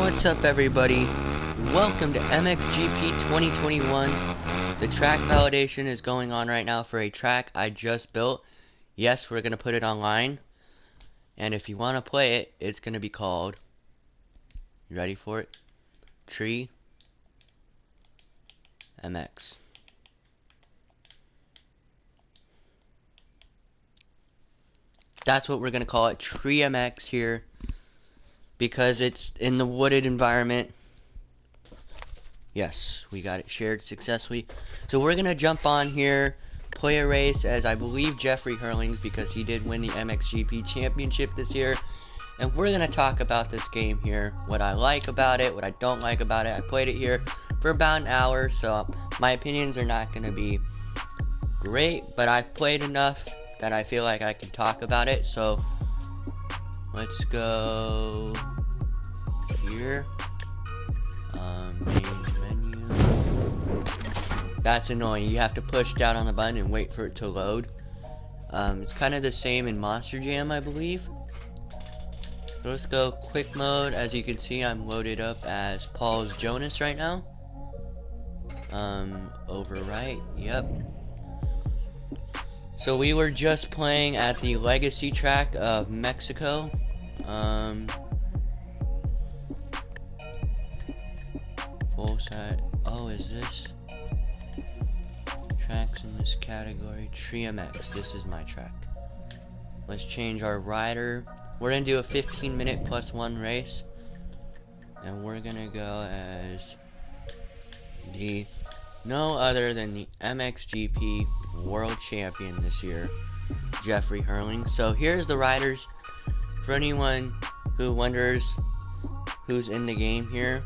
What's up, everybody? Welcome to MXGP 2021. The track validation is going on right now for a track I just built. Yes, we're going to put it online. And if you want to play it, it's going to be called, you ready for it? Tree MX. That's what we're going to call it, Tree MX here, because it's in the wooded environment. Yes, we got it shared successfully. So we're going to jump on here, play a race as I believe Jeffrey Hurlings, because he did win the MXGP championship this year. And we're going to talk about this game here, what I like about it, what I don't like about it. I played it here for about an hour, so my opinions are not going to be great, but I've played enough that I feel like I can talk about it. So let's go here. Main menu. That's annoying. You have to push down on the button and wait for it to load. It's kind of the same in Monster Jam, I believe. So let's go quick mode. As you can see, I'm loaded up as Paul's Jonas right now. Overwrite. Yep. So we were just playing at the Legacy track of Mexico. Full set. Oh, is this tracks in this category? Tree MX. This is my track. Let's change our rider. We're gonna do a 15-minute +1 race, and we're gonna go as the no other than the MXGP World Champion this year, Jeffrey Hurling. So here's the riders for anyone who wonders who's in the game here.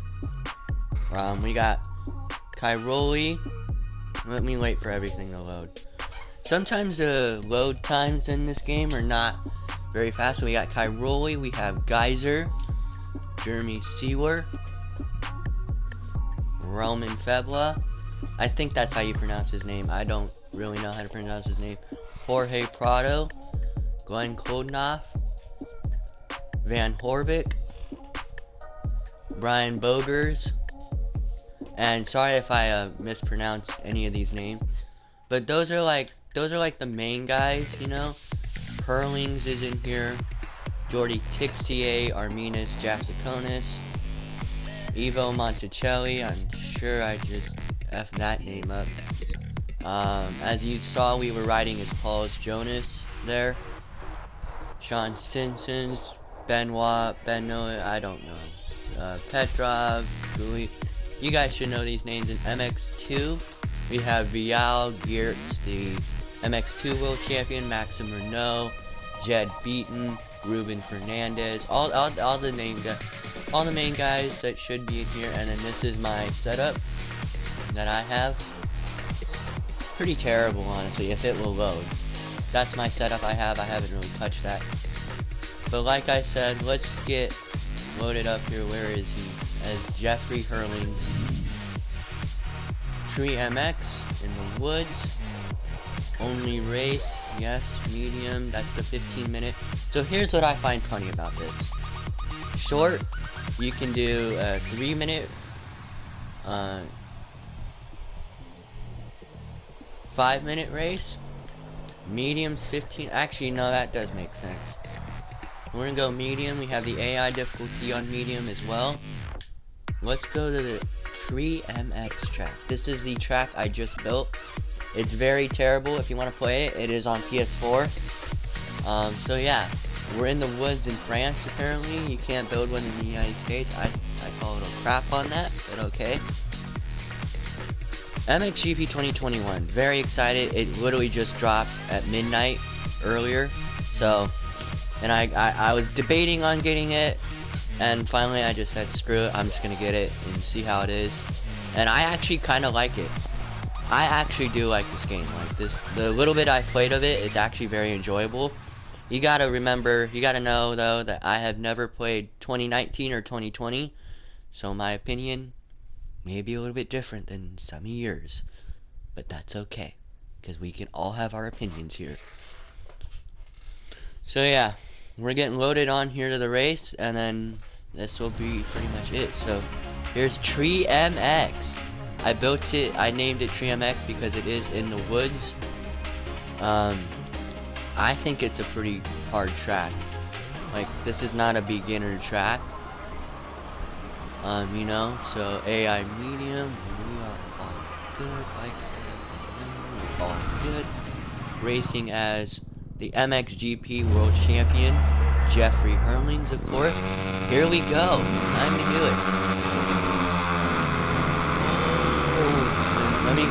We got Kyroli. Let me wait for everything to load. Sometimes the load times in this game are not very fast. So we got Kyroli, we have Geyser, Jeremy Sewer, Roman Febla. I think that's how you pronounce his name. I don't really know how to pronounce his name. Jorge Prado, Glenn Kodnoff, Van Horvick, Brian Bogers, and sorry if I mispronounced any of these names, but those are like the main guys, you know. Hurlings is in here, Jordi Tixier, Arminas Jassiconis, Ivo Monticelli. I'm sure I just F that name up. As you saw, we were riding as Paul's Jonas there. Sean Simpsons, Benoit, I don't know. Petrov, Guli. You guys should know these names. In MX2, we have Vial Geertz, the MX2 World Champion, Maxim Renault, Jed Beaton, Ruben Fernandez, all the names, all the main guys that should be in here. And then this is my setup that I have. Pretty terrible, honestly, if it will load. That's my setup I have. I haven't really touched that. But like I said, let's get loaded up here. Where is he? As Jeffrey Hurlings. Tree MX in the woods. Only race. Yes, medium. That's the 15-minute. So here's what I find funny about this. Short, you can do a 3-minute, 5-minute race. Medium's 15. Actually, no, that does make sense. We're gonna go medium. We have the AI difficulty on medium as well. Let's go to the Tree MX track. This is the track I just built. It's very terrible. If you want to play it, it is on PS4. So yeah, we're in the woods in France apparently. You can't build one in the United States. I call it a crap on that, but okay. MXGP 2021, very excited. It literally just dropped at midnight earlier. So, and I was debating on getting it, and finally I just said screw it, I'm just gonna get it and see how it is. And I actually kind of like it. I actually do like this game. Like this, the little bit I played of it is actually very enjoyable. You gotta remember, you gotta know though that I have never played 2019 or 2020, so my opinion may be a little bit different than some of yours, but that's okay, because we can all have our opinions here. So yeah, we're getting loaded on here to the race, and then this will be pretty much it. So here's Tree MX. I built it, I named it Tree MX because it is in the woods. I think it's a pretty hard track. Like, this is not a beginner track. You know, so AI medium, we are all good, like all good. Racing as the MXGP World Champion, Jeffrey Herlings, of course. Here we go. Time to do it.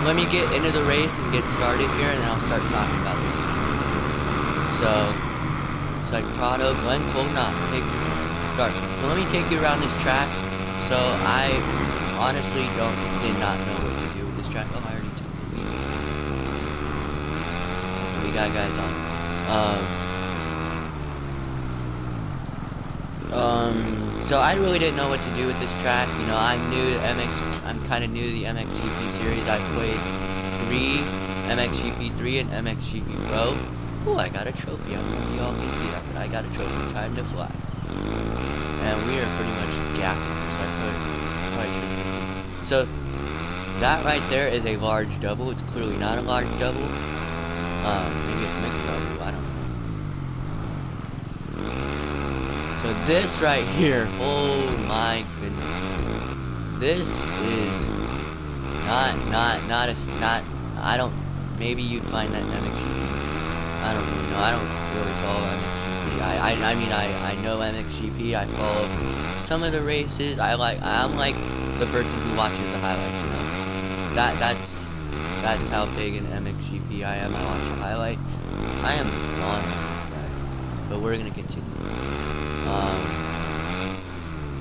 Let me get into the race and get started here, and then I'll start talking about this. So it's like Prado, Glenn Colnott, start. So let me take you around this track. So I honestly did not know what to do with this track. Oh, I already took the lead. We got guys on. So I really didn't know what to do with this track. You know, I'm kind of new to the MXGP series. I played MXGP 3 and MXGP Pro. Oh, I got a trophy. I don't know if y'all can see that, but I got a trophy. Time to fly. And we are pretty much gapping. So that right there is a large double. It's clearly not a large double. Maybe it's mixed double. I don't know. So this right here, oh my goodness, this is not. I don't. Maybe you'd find that MXGP. I don't really know. I don't really follow MXGP. I mean I know MXGP. I follow some of the races. I'm like the person who watches the highlights. You know, that's how big in MXGP I am. I watch the highlights. I am on this guy, but we're gonna continue.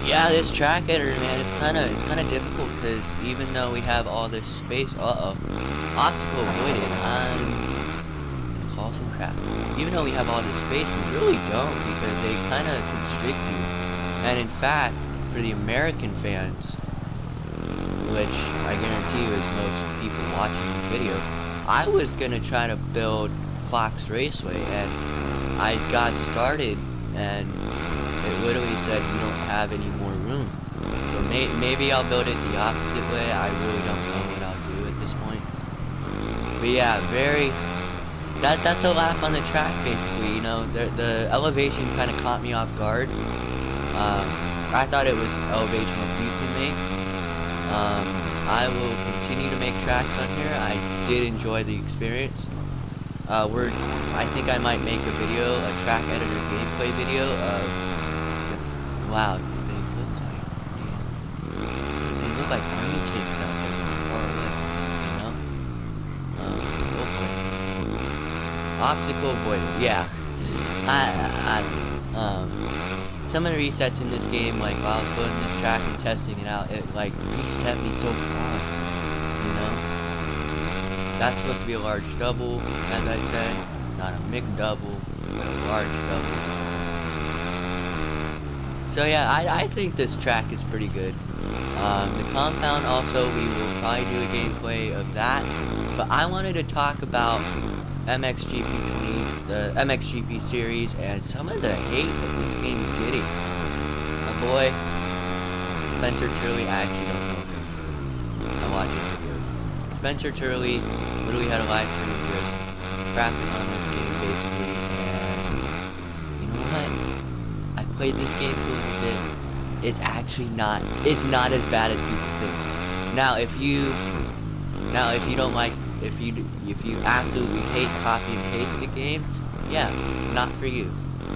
Yeah, this track editor, man, it's kind of difficult because even though we have all this space, obstacle avoided. I'm gonna call some crap. Even though we have all this space, we really don't because they kind of constrict you. And in fact, for the American fans, which I guarantee you is most people watching this video, I was gonna try to build Fox Raceway, and I got started, and it literally said you don't have any more room. So maybe I'll build it the opposite way. I really don't know what I'll do at this point. But yeah, that's a lap on the track basically. You know, the elevation kind of caught me off guard. I thought it was elevation that you can make. I will continue to make tracks on here. I did enjoy the experience. I think I might make a video, a track editor gameplay video of. Wow, they look like, damn. They look like army tanks out there far away, you know? Obstacle avoided, yeah. Some of the resets in this game, like while I was building this track and testing it out, it like reset me so far, you know? That's supposed to be a large double, as I said, not a McDouble, but a large double. So yeah, I think this track is pretty good. The compound also, we will probably do a gameplay of that. But I wanted to talk about MXGP 20, the MXGP series, and some of the hate that this game is getting. My boy, Spencer Turley, I actually don't know him. I watch his videos. Spencer Turley literally had a live stream just crapping on this game basically, and you know what? I played this game for a little bit. It's actually not. It's not as bad as people think. Now, if you don't like, if you absolutely hate copy and paste the game, yeah, not for you.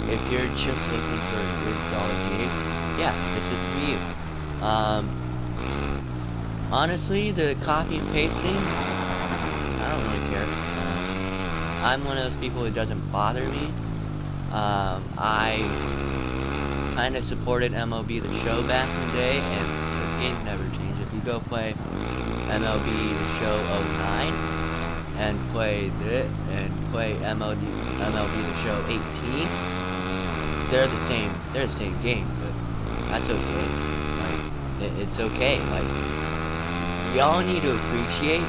If you're just looking for a good solid game, yeah, this is for you. Honestly, the copy and pasting, I don't really care. I'm one of those people who doesn't bother me. I kind of supported MLB The Show back in the day, and this game's never changed. If you go play MLB The Show 09 and play MLB The Show 18, they're the same game, but that's okay. Like, it's okay. Like, we all need to appreciate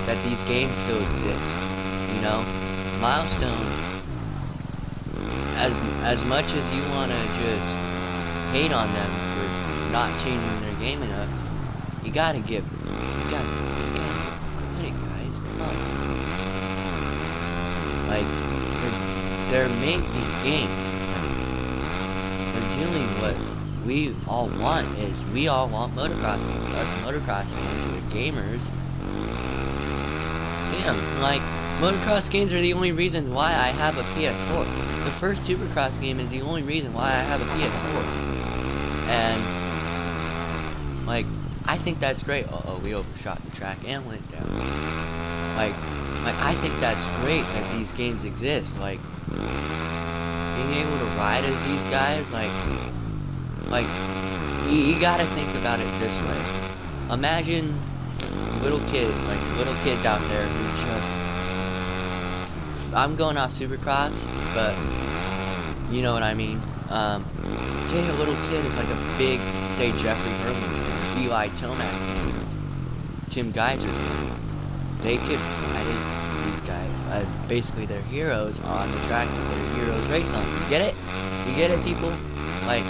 that these games still exist. You know, Milestone. As much as you want to just hate on them not changing their game enough. You gotta give credit, guys. Come on. Like, they're making these games. They're doing what we all want. We all want motocross games. Us motocross fans who are gamers. Damn, like, motocross games are the only reason why I have a PS4. The first Supercross game is the only reason why I have a PS4. And, like, I think that's great. Uh-oh, we overshot the track and went down. Like, I think that's great that these games exist. Like, being able to ride as these guys, like, you gotta think about it this way. Imagine little kids out there who just, I'm going off Supercross, but you know what I mean. Say a little kid is like a big, say Jeffrey Herman, Eli Tomac, Jim Geiser. They could ride these guys as basically their heroes on the tracks that their heroes race on. You get it? You get it, people? Like,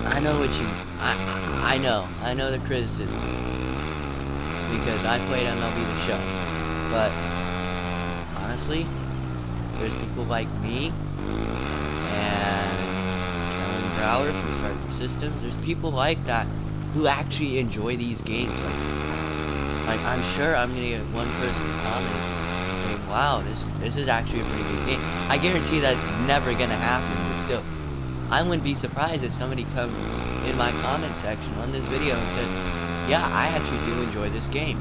I know what you, I know the criticism, because I played MLB The Show, but honestly, there's people like me, and Kellen Brower from Start Your Systems, there's people like that who actually enjoy these games. Like I'm sure I'm gonna get one person comment saying, wow, this is actually a pretty good game. I guarantee that's never gonna happen, but still, I wouldn't be surprised if somebody comes in my comment section on this video and said, yeah, I actually do enjoy this game.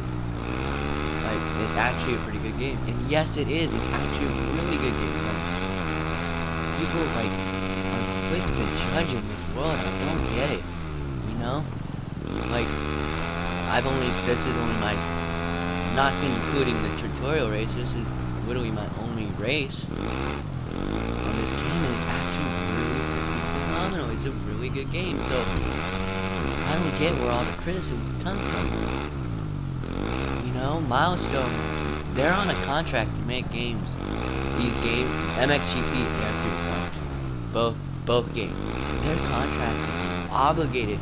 Like, it's actually a pretty good game. And yes, it is. It's actually a really good game. Like, people, like, are quick to judge in this world. I don't get it. You know? Like, this is only my, not including the tutorial race, this is literally my only race on this game, and it's actually really phenomenal. It's a really good game, so I don't get where all the criticisms come from. You know, Milestone, they're on a contract to make games. These games, MXGP and Supercross, both games. They're contracted, obligated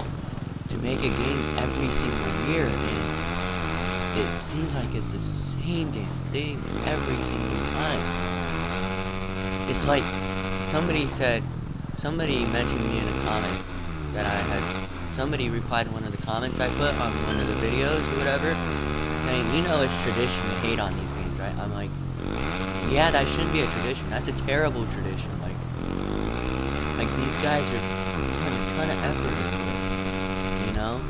to make a game every single year, and it seems like it's the same damn thing every single time. It's like somebody mentioned me in a comment that I had. Somebody replied to one of the comments I put on one of the videos or whatever, saying, you know, it's tradition to hate on these games, right? I'm like, yeah, that shouldn't be a tradition. That's a terrible tradition. Like these guys are putting a ton of effort into it, you know?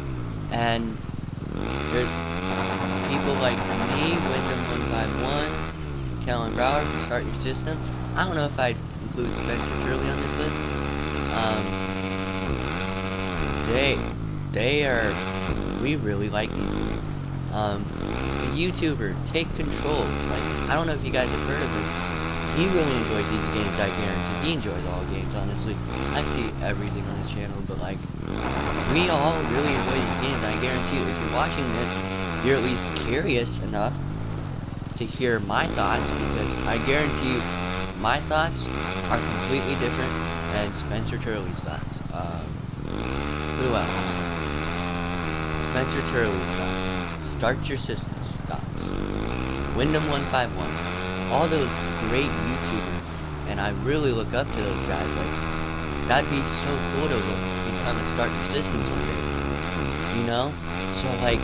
And there's people like me, Wyndham151, Kellen Brower from Start Your System. I don't know if I'd include Spencer Turley on this list. We really like these games. A YouTuber, Take Control, like, I don't know if you guys have heard of him. He really enjoys these games, I guarantee. He enjoys all games, honestly. I see everything on his channel, but like, we all really enjoy these games. I guarantee you, if you're watching this, you're at least curious enough to hear my thoughts, because I guarantee you, my thoughts are completely different than Spencer Turley's thoughts. Who else? Spencer Turley's thoughts. Start Your Systems thoughts. Wyndham151. All those great YouTubers, and I really look up to those guys. Like, that'd be so cool to become a Start Your Systems one day. You know? So like,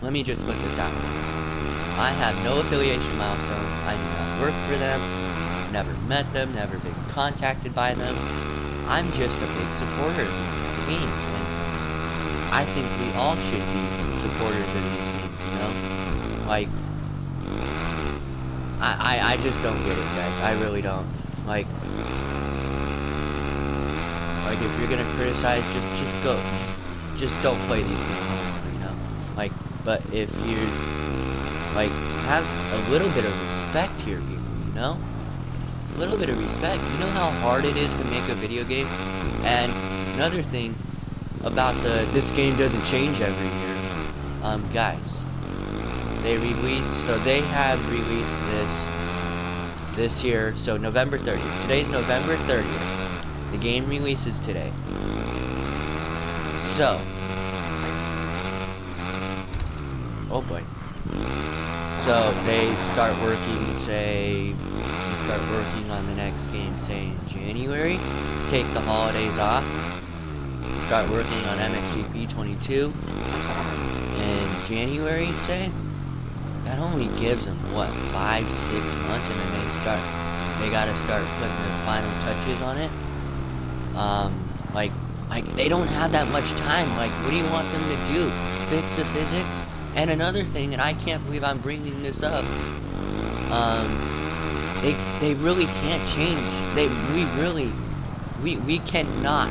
let me just put this out. I have no affiliation with Milestone. I do not work for them. Never met them. Never been contacted by them. I'm just a big supporter of these games, and I think we all should be supporters of these games, you know? Like, I just don't get it, guys. I really don't. Like if you're gonna criticize, just don't play these games anymore, you know? Like, but if you, like, have a little bit of respect here, people, you know? A little bit of respect. You know how hard it is to make a video game? And another thing about this game doesn't change every year. Guys, they have released this this year, so November 30th. Today's November 30th. The game releases today. So, oh boy. So they start working, on the next game, say in January. Take the holidays off. Start working on MXGP 22 in January, say. That only gives them what, 5-6 months, and then they gotta start putting the final touches on it. Like they don't have that much time. Like, what do you want them to do? Fix the physics? And another thing, and I can't believe I'm bringing this up, they really can't change. We cannot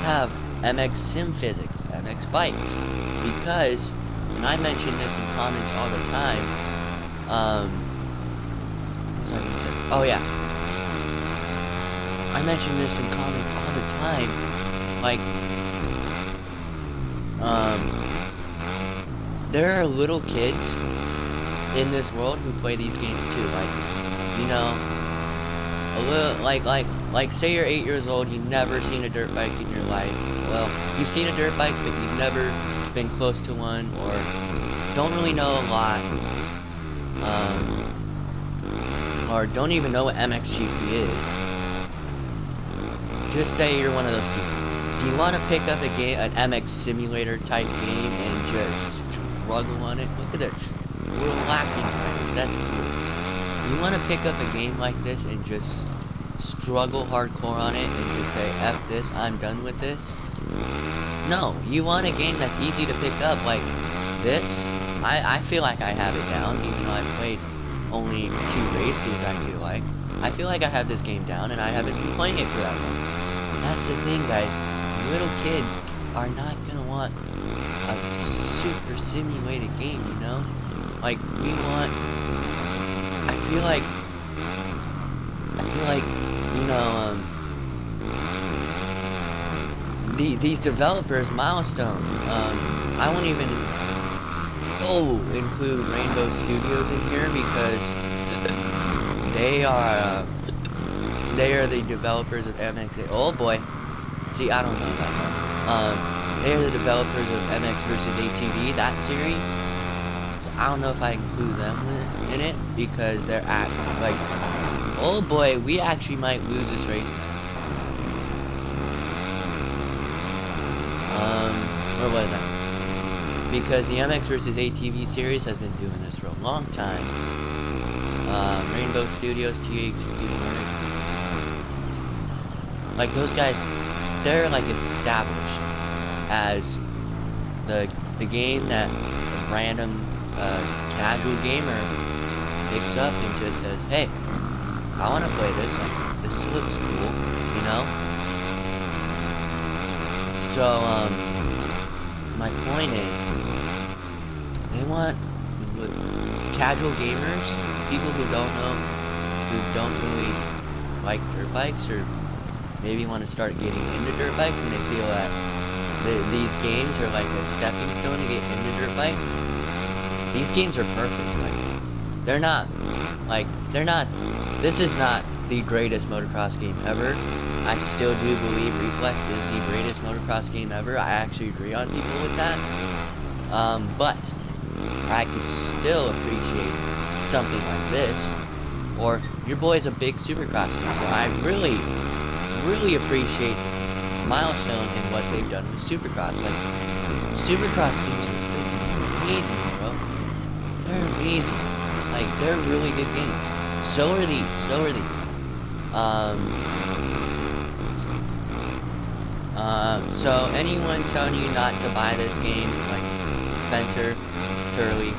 have MX Sim Physics, MX Bikes, because, and I mention this in comments all the time, oh yeah, I mention this in comments all the time, like, there are little kids in this world who play these games too, like, you know, a little, like, say you're 8 years old, you've never seen a dirt bike in your life. Well, you've seen a dirt bike, but you've never been close to one, or don't really know a lot, or don't even know what MXGP is. Just say you're one of those people. Do you want to pick up a game, an MX simulator type game, and just struggle on it? Look at this. We're lacking right. That's cool. You want to pick up a game like this and just struggle hardcore on it and just say, F this, I'm done with this? No, you want a game that's easy to pick up like this. I feel like I have it down, even though I've played only 2 races, I feel like I have this game down, and I haven't been playing it for that long. That's the thing, guys. Little kids are not gonna want a super simulated game, you know? Like, we want, I feel like, you know, these developers, Milestone, I won't even, include Rainbow Studios in here, because they are the developers of MX, oh boy, see, I don't know about that, they are the developers of MX vs. ATV, that series. I don't know if I include them in it, because they're like, oh boy, we actually might lose this race. Where was I? Because the MX vs. ATV series has been doing this for a long time. Rainbow Studios, THQ, like those guys, they're like established as the game that a random casual gamer picks up and just says, hey, I want to play this, like, this looks cool, you know? So, my point is, they want casual gamers, people who don't really like dirt bikes, or maybe want to start getting into dirt bikes, and they feel that these games are like a stepping stone to get into dirt bikes. These games are perfect. Like, this is not the greatest motocross game ever. I still do believe Reflex is the greatest motocross game ever. I actually agree on people with that. But I could still appreciate something like this. Or, your boy's a big Supercross fan, so I really appreciate Milestone and what they've done with Supercross. Like, Supercross games are freaking amazing, bro. They're amazing. Like, they're really good games. So are these. So anyone telling you not to buy this game, like Spencer Turley,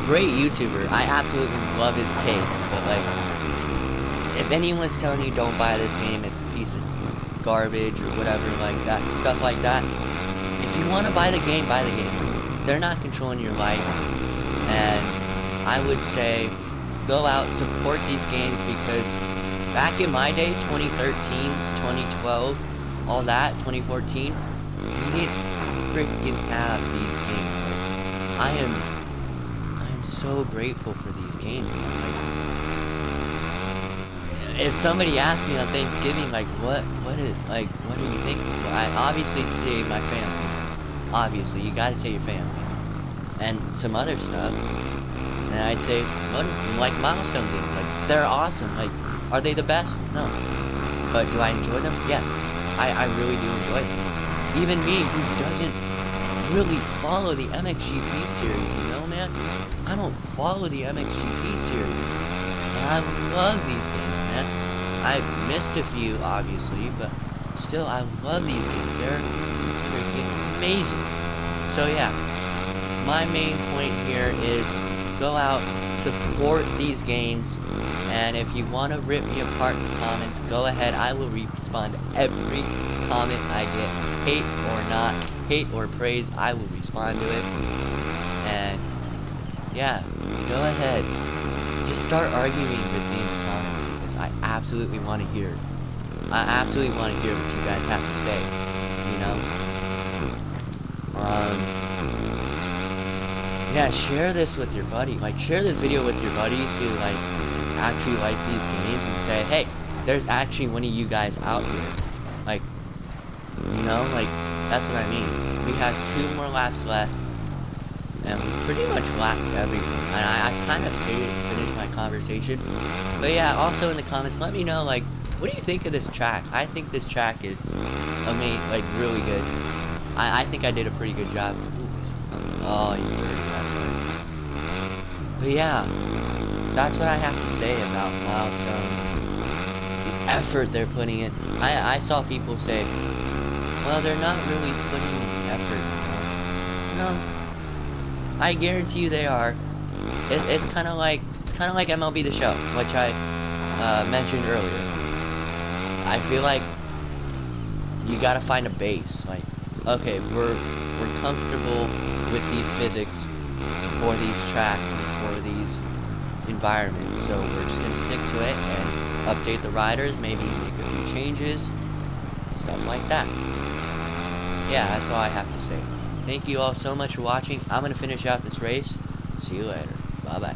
great YouTuber. I absolutely love his takes, but like, if anyone's telling you don't buy this game, it's a piece of garbage or whatever like that, stuff like that. If you want to buy the game, buy the game. They're not controlling your life, and I would say go out, support these games, because back in my day, 2013, 2012, all that, 2014, we didn't freaking have these games. I am so grateful for these games, man. Like, if somebody asked me on Thanksgiving, like, what are you thinking? Well, I obviously say my family. Obviously, you gotta say your family. And some other stuff. And I'd say, like, milestone games. Like, they're awesome. Like, are they the best? No. But do I enjoy them? Yes. I really do enjoy them. Even me, who doesn't really follow the MXGP series, you know, man? I don't follow the MXGP series. And I love these games, man. I've missed a few, obviously, but still, I love these games. They're amazing. So, yeah. My main point here is go out, support these games, and if you want to rip me apart in the comments, go ahead. I will respond to every comment I get. Hate or not, hate or praise, I will respond to it. And yeah, go ahead. Just start arguing with me in the comments because I absolutely want to hear it. I absolutely want to hear what you guys have to say, you know? Yeah, share this with your buddy. Like, share this video with your buddies who, like, actually like these games and say, hey, there's actually one of you guys out here. Like, you know, like, that's what I mean. We have 2 more laps left, and we pretty much lapped everything. And I kind of finished my conversation. But yeah, also in the comments, let me know, like, what do you think of this track? I think this track is amazing, like, really good. I think I did a pretty good job. Oh, you dirty bastard. But yeah, that's what I have to say about Milestone. The effort they're putting in. I saw people say, well, they're not really putting in effort, you know? No, I guarantee you they are. It's kind of like MLB The Show, which I mentioned earlier. I feel like you gotta find a base. Like, okay, we're comfortable with these physics for these tracks and for these environments, so we're just gonna stick to it and update the riders, maybe make a few changes, stuff like that. Yeah, that's all I have to say. Thank you all so much for watching. I'm gonna finish out this race. See you later. Bye bye.